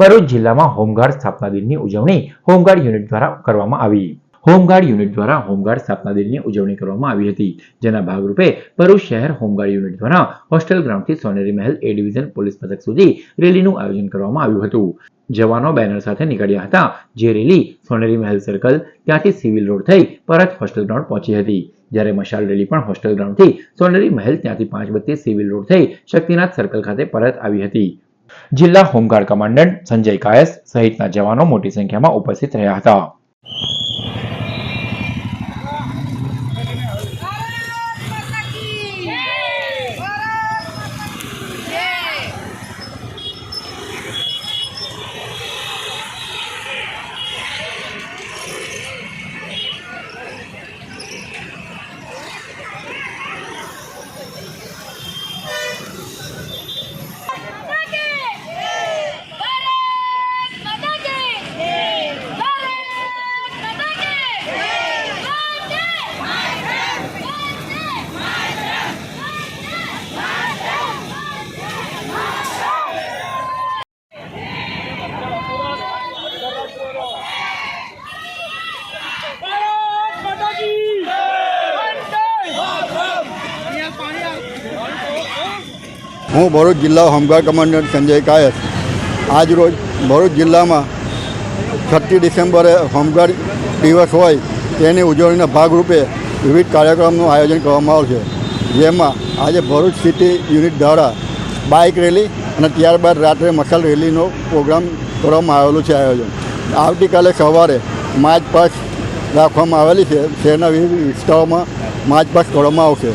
ભરૂચ જિલ્લામાં હોમગાર્ડ સ્થાપના દિનની ઉજવણી હોમગાર્ડ યુનિટ દ્વારા કરવામાં આવી. હોમગાર્ડ યુનિટ દ્વારા હોમગાર્ડ સ્થાપના દિનની ઉજવણી કરવામાં આવી હતી, જેના ભાગરૂપે ભરૂચ શહેર હોમગાર્ડ યુનિટ દ્વારા હોસ્ટેલ ગ્રાઉન્ડથી સોનેરી મહેલ એ ડિવિઝન પોલીસ મથક સુધી રેલીનું આયોજન કરવામાં આવ્યું હતું. જવાનો બેનર સાથે નીકળ્યા હતા, જે રેલી સોનેરી મહેલ સર્કલ ત્યાંથી સિવિલ રોડ થઈ પરત હોસ્ટેલ ગ્રાઉન્ડ પહોંચી હતી. જ્યારે મશાલ રેલી પણ હોસ્ટેલ ગ્રાઉન્ડથી સોનેરી મહેલ ત્યાંથી 532 સિવિલ રોડ થઈ શક્તિનાથ સર્કલ ખાતે પરત આવી હતી. જિલ્લા હોમગાર્ડ કમાન્ડન્ટ સંજય કાયસ સહિતના જવાનો મોટી સંખ્યામાં ઉપસ્થિત રહ્યા હતા. હું ભરૂચ જિલ્લા હોમગાર્ડ કમાન્ડન્ટ સંજય કાયસ આજ રોજ ભરૂચ જિલ્લામાં 6 ડિસેમ્બરે હોમગાર્ડ દિવસ હોય તેની ઉજવણીના ભાગરૂપે વિવિધ કાર્યક્રમનું આયોજન કરવામાં આવશે, જેમાં આજે ભરૂચ સિટી યુનિટ દ્વારા બાઇક રેલી અને ત્યારબાદ રાત્રે મશાલ રેલીનો પ્રોગ્રામ કરવામાં આવેલું છે. આવતીકાલે સવારે માર્ચ પાસ્ટ રાખવામાં આવેલી છે. શહેરના વિવિધ વિસ્તારોમાં માર્ચ પાસ્ટ કરવામાં આવશે.